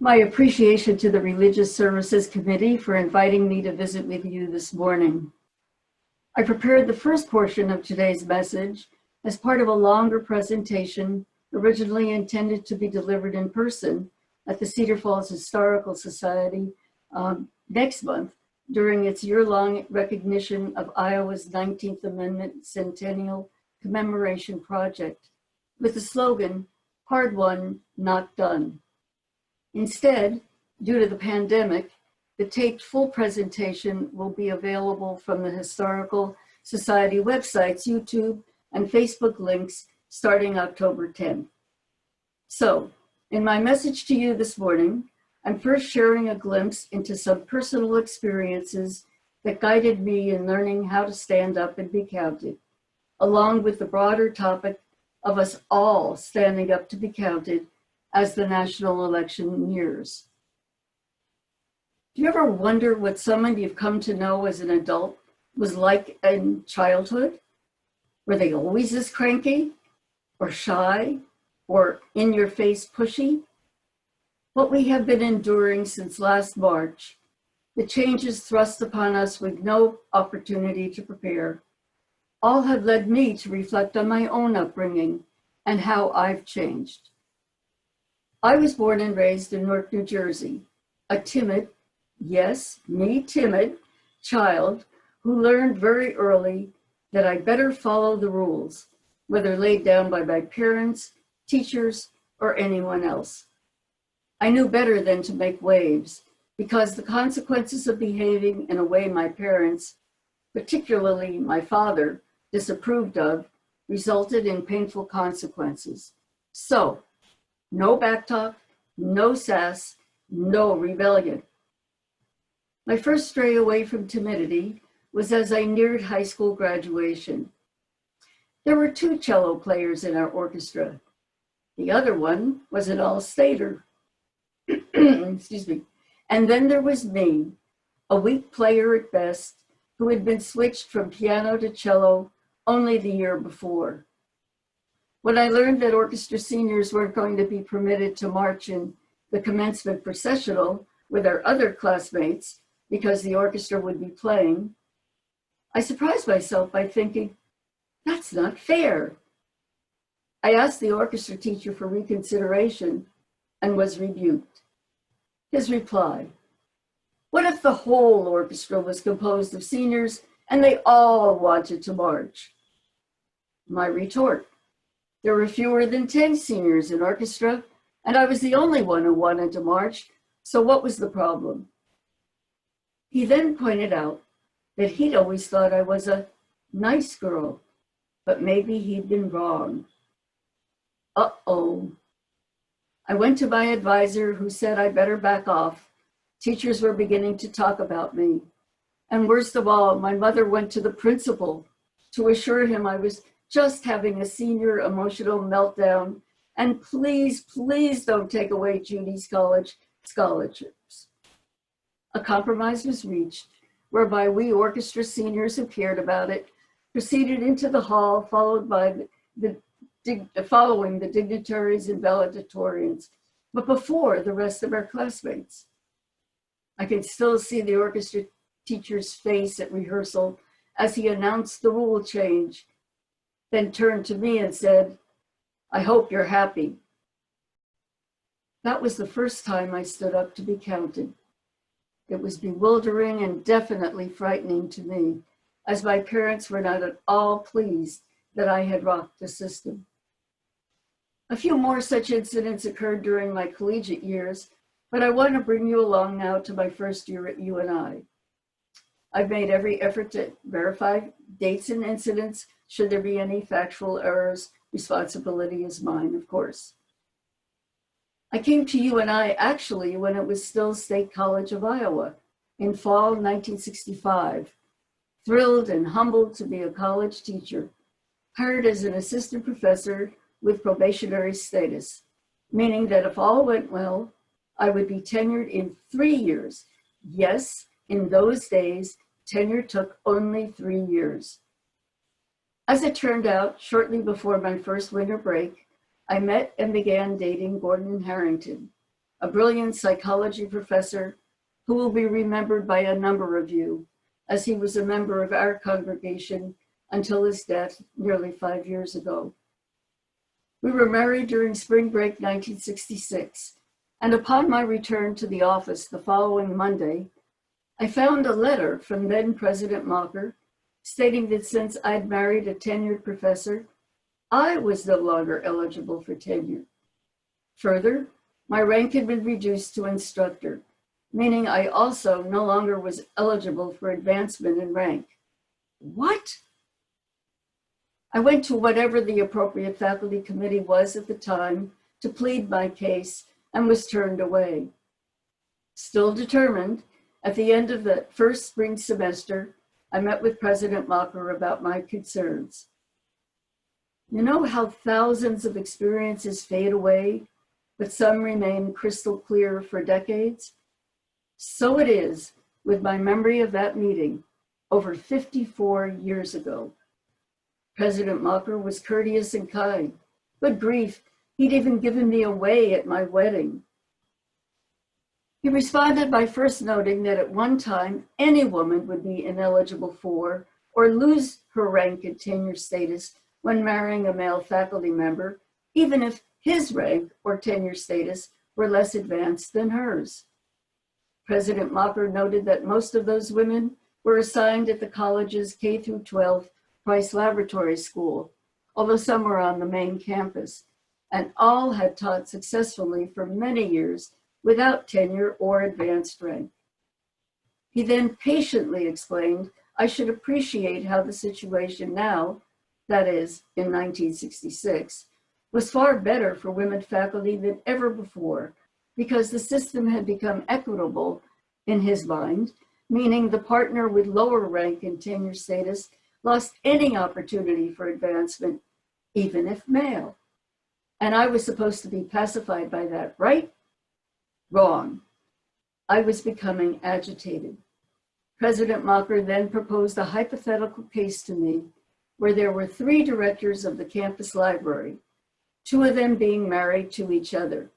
My appreciation to the Religious Services Committee for inviting me to visit with you this morning. I prepared the first portion of today's message as part of a longer presentation originally intended to be delivered in person at the Cedar Falls Historical Society next month during its year-long recognition of Iowa's 19th Amendment Centennial Commemoration Project with the slogan, "Hard Won, Not Done." Instead, due to the pandemic, the taped full presentation will be available from the Historical Society website's YouTube and Facebook links starting October 10th. So, in my message to you this morning, I'm first sharing a glimpse into some personal experiences that guided me in learning how to stand up and be counted, along with the broader topic of us all standing up to be counted as the national election nears. Do you ever wonder what someone you've come to know as an adult was like in childhood? Were they always this cranky or shy or in-your-face pushy? What we have been enduring since last March, the changes thrust upon us with no opportunity to prepare, all have led me to reflect on my own upbringing and how I've changed. I was born and raised in Newark, New Jersey, a timid, yes, me timid, child who learned very early that I better follow the rules, whether laid down by my parents, teachers, or anyone else. I knew better than to make waves because the consequences of behaving in a way my parents, particularly my father, disapproved of, resulted in painful consequences. So, no backtalk, no sass, no rebellion. My first stray away from timidity was as I neared high school graduation. There were 2 cello players in our orchestra. The other one was an all-stater. Excuse me. And then there was me, a weak player at best, who had been switched from piano to cello only the year before. When I learned that orchestra seniors weren't going to be permitted to march in the commencement processional with our other classmates because the orchestra would be playing, I surprised myself by thinking, that's not fair. I asked the orchestra teacher for reconsideration and was rebuked. His reply, what if the whole orchestra was composed of seniors and they all wanted to march? My retort, there were fewer than 10 seniors in orchestra, and I was the only one who wanted to march, so what was the problem? He then pointed out that he'd always thought I was a nice girl, but maybe he'd been wrong. Uh-oh. I went to my advisor who said I better back off. Teachers were beginning to talk about me. And worst of all, my mother went to the principal to assure him I was just having a senior emotional meltdown, and please, please don't take away Judy's college scholarships. A compromise was reached, whereby we orchestra seniors who cared about it proceeded into the hall, following the dignitaries and valedictorians, but before the rest of our classmates. I can still see the orchestra teacher's face at rehearsal as he announced the rule change, then turned to me and said, I hope you're happy. That was the first time I stood up to be counted. It was bewildering and definitely frightening to me, as my parents were not at all pleased that I had rocked the system. A few more such incidents occurred during my collegiate years, but I want to bring you along now to my first year at UNI. I've made every effort to verify dates and incidents. Should there be any factual errors, responsibility is mine, of course. I came to UNI actually when it was still State College of Iowa in fall 1965, thrilled and humbled to be a college teacher, hired as an assistant professor with probationary status, meaning that if all went well, I would be tenured in 3 years. Yes, in those days, tenure took only 3 years. As it turned out, shortly before my first winter break, I met and began dating Judith Harrington, a brilliant psychology professor who will be remembered by a number of you, as he was a member of our congregation until his death nearly 5 years ago. We were married during spring break 1966, and upon my return to the office the following Monday, I found a letter from then President Mocker stating that since I'd married a tenured professor, I was no longer eligible for tenure. Further, my rank had been reduced to instructor, meaning I also no longer was eligible for advancement in rank. What? I went to whatever the appropriate faculty committee was at the time to plead my case and was turned away. Still determined, at the end of the first spring semester, I met with President Mocker about my concerns. You know how thousands of experiences fade away, but some remain crystal clear for decades? So it is with my memory of that meeting over 54 years ago. President Mocker was courteous and kind. Good grief, he'd even given me away at my wedding. He responded by first noting that at one time, any woman would be ineligible for or lose her rank and tenure status when marrying a male faculty member, even if his rank or tenure status were less advanced than hers. President Mocker noted that most of those women were assigned at the college's K-12 Price Laboratory School, although some were on the main campus, and all had taught successfully for many years without tenure or advanced rank. He then patiently explained I should appreciate how the situation now, that is, in 1966, was far better for women faculty than ever before, because the system had become equitable in his mind, meaning the partner with lower rank and tenure status lost any opportunity for advancement, even if male. And I was supposed to be pacified by that, right? Wrong. I was becoming agitated. President Mocker then proposed a hypothetical case to me where there were 3 directors of the campus library, 2 of them being married to each other.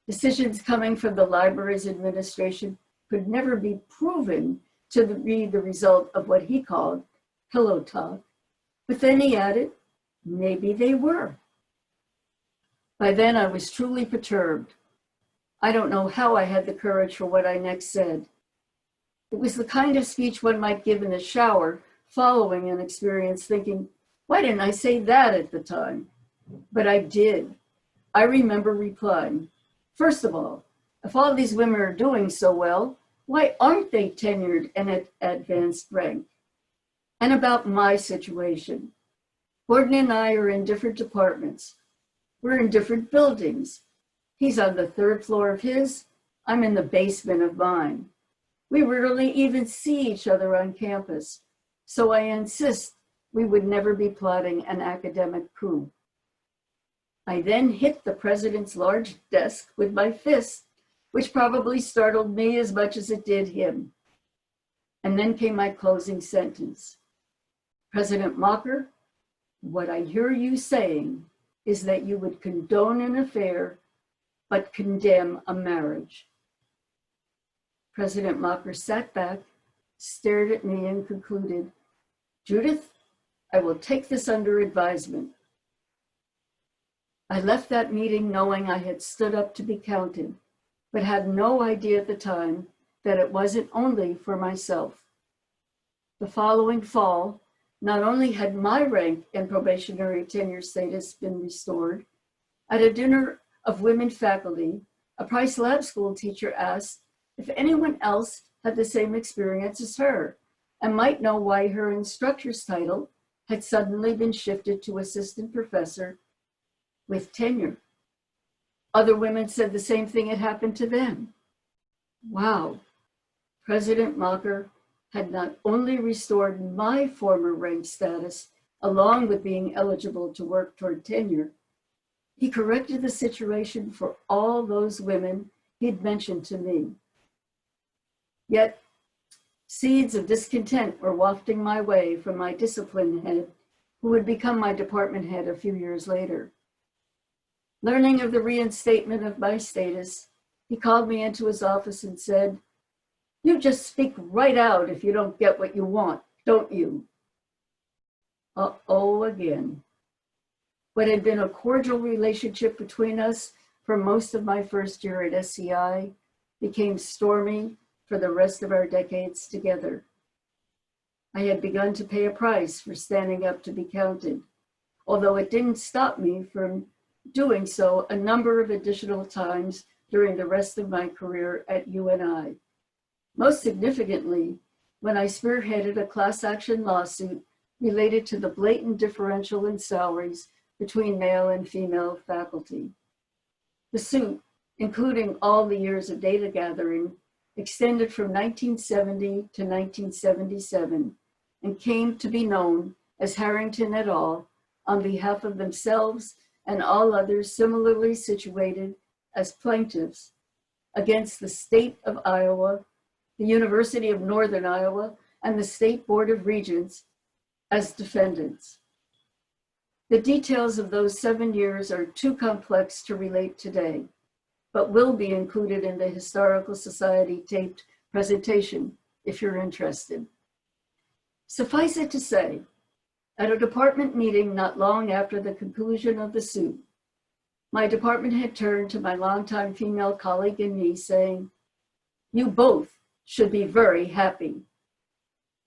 Decisions coming from the library's administration could never be proven to be the result of what he called pillow talk, but then he added, maybe they were. By then I was truly perturbed. I don't know how I had the courage for what I next said. It was the kind of speech one might give in the shower following an experience thinking, why didn't I say that at the time? But I did. I remember replying, first of all, if all these women are doing so well, why aren't they tenured and at advanced rank? And about my situation. Gordon and I are in different departments. We're in different buildings. He's on the 3rd floor of his, I'm in the basement of mine. We rarely even see each other on campus, so I insist we would never be plotting an academic coup. I then hit the president's large desk with my fist, which probably startled me as much as it did him. And then came my closing sentence. President Mocker, what I hear you saying is that you would condone an affair, but condemn a marriage. President Mocker sat back, stared at me, and concluded, Judith, I will take this under advisement. I left that meeting knowing I had stood up to be counted, but had no idea at the time that it wasn't only for myself. The following fall, not only had my rank and probationary tenure status been restored, at a dinner of women faculty, a Price Lab School teacher asked if anyone else had the same experience as her and might know why her instructor's title had suddenly been shifted to assistant professor with tenure. Other women said the same thing had happened to them. Wow, President Mocker had not only restored my former rank status, along with being eligible to work toward tenure, he corrected the situation for all those women he'd mentioned to me. Yet, seeds of discontent were wafting my way from my discipline head, who would become my department head a few years later. Learning of the reinstatement of my status, He called me into his office and said, "You just speak right out if you don't get what you want, don't you?" Uh-oh again. What had been a cordial relationship between us for most of my first year at SCI became stormy for the rest of our decades together. I had begun to pay a price for standing up to be counted, although it didn't stop me from doing so a number of additional times during the rest of my career at UNI. Most significantly, when I spearheaded a class action lawsuit related to the blatant differential in salaries between male and female faculty. The suit, including all the years of data gathering, extended from 1970 to 1977 and came to be known as Harrington et al. On behalf of themselves and all others similarly situated as plaintiffs against the state of Iowa, the University of Northern Iowa, and the State Board of Regents as defendants. The details of those 7 years are too complex to relate today, but will be included in the Historical Society taped presentation if you're interested. Suffice it to say, at a department meeting not long after the conclusion of the suit, my department had turned to my longtime female colleague and me saying, "You both should be very happy."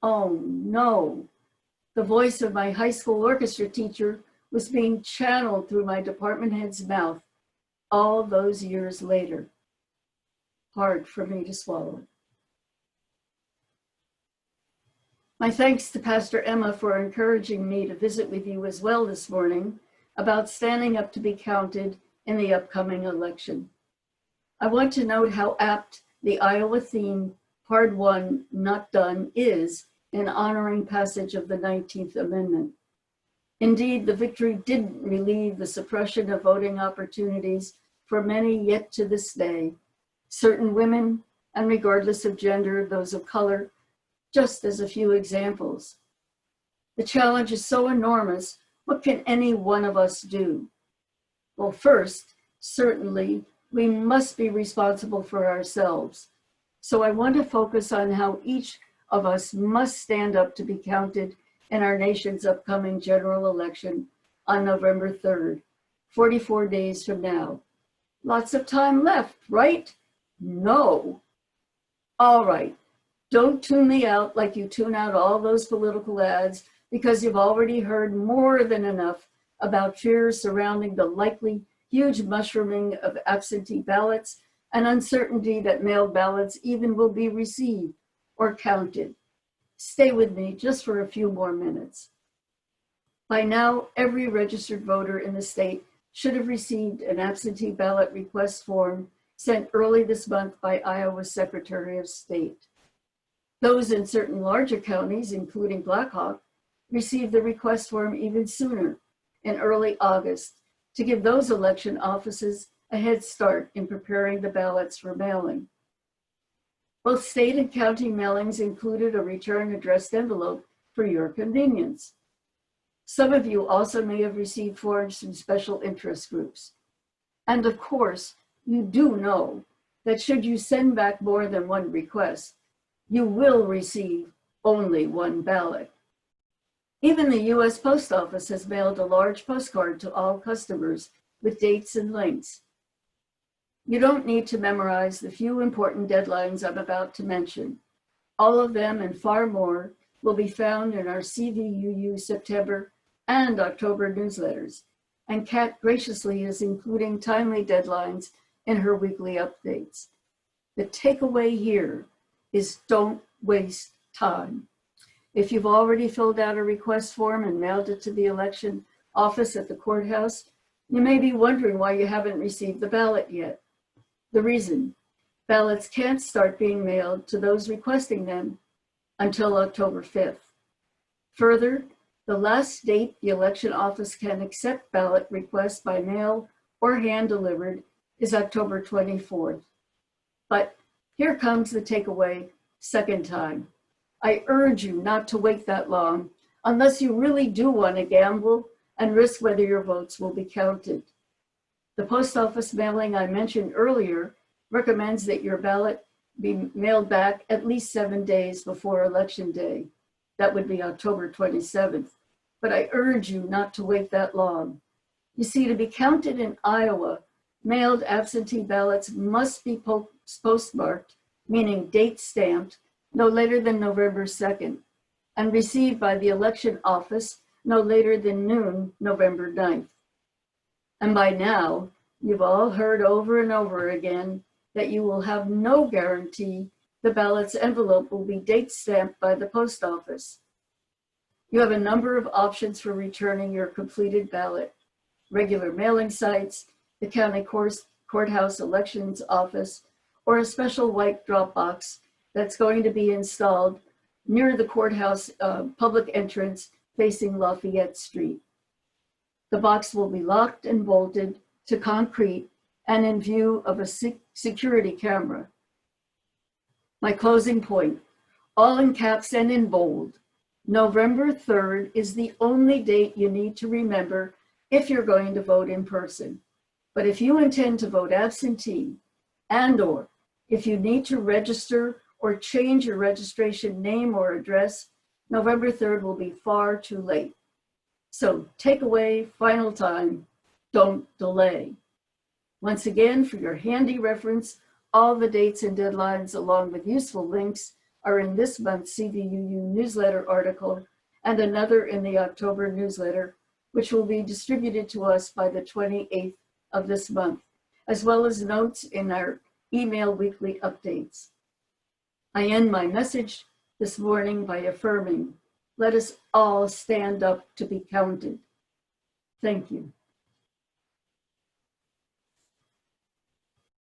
Oh no, the voice of my high school orchestra teacher was being channeled through my department head's mouth all those years later. Hard for me to swallow. My thanks to Pastor Emma for encouraging me to visit with you as well this morning about standing up to be counted in the upcoming election. I want to note how apt the Iowa theme, Hard Won, Not Done, is in honoring passage of the 19th Amendment. Indeed, the victory didn't relieve the suppression of voting opportunities for many yet to this day, certain women, and regardless of gender, those of color, just as a few examples. The challenge is so enormous, what can any one of us do? Well, first, certainly, we must be responsible for ourselves. So I want to focus on how each of us must stand up to be counted in our nation's upcoming general election on November 3rd, 44 days from now. Lots of time left, right? No. All right, don't tune me out like you tune out all those political ads because you've already heard more than enough about fears surrounding the likely huge mushrooming of absentee ballots and uncertainty that mailed ballots even will be received or counted. Stay with me just for a few more minutes. By now, every registered voter in the state should have received an absentee ballot request form sent early this month by Iowa's Secretary of State. Those in certain larger counties, including Blackhawk, received the request form even sooner, in early August, to give those election offices a head start in preparing the ballots for mailing. Both state and county mailings included a return addressed envelope for your convenience. Some of you also may have received forms from special interest groups. And of course, you do know that should you send back more than one request, you will receive only one ballot. Even the U.S. Post Office has mailed a large postcard to all customers with dates and links. You don't need to memorize the few important deadlines I'm about to mention. All of them and far more will be found in our CVUU September and October newsletters, and Kat graciously is including timely deadlines in her weekly updates. The takeaway here is don't waste time. If you've already filled out a request form and mailed it to the election office at the courthouse, you may be wondering why you haven't received the ballot yet. The reason: ballots can't start being mailed to those requesting them until October 5th. Further, the last date the election office can accept ballot requests by mail or hand-delivered is October 24th. But here comes the takeaway, second time. I urge you not to wait that long unless you really do want to gamble and risk whether your votes will be counted. The post office mailing I mentioned earlier recommends that your ballot be mailed back at least 7 days before Election Day. That would be October 27th. But I urge you not to wait that long. You see, to be counted in Iowa, mailed absentee ballots must be postmarked, meaning date stamped, no later than November 2nd, and received by the election office no later than noon, November 9th. And by now, you've all heard over and over again that you will have no guarantee the ballot's envelope will be date stamped by the post office. You have a number of options for returning your completed ballot: regular mailing sites, the county courthouse elections office, or a special white drop box that's going to be installed near the courthouse public entrance facing Lafayette Street. The box will be locked and bolted to concrete and in view of a security camera. My closing point, all in caps and in bold: November 3rd is the only date you need to remember if you're going to vote in person. But if you intend to vote absentee, and/or if you need to register or change your registration name or address, November 3rd will be far too late. So take away, final time, don't delay. Once again, for your handy reference, all the dates and deadlines along with useful links are in this month's CVUU newsletter article and another in the October newsletter, which will be distributed to us by the 28th of this month, as well as notes in our email weekly updates. I end my message this morning by affirming, let us all stand up to be counted. Thank you.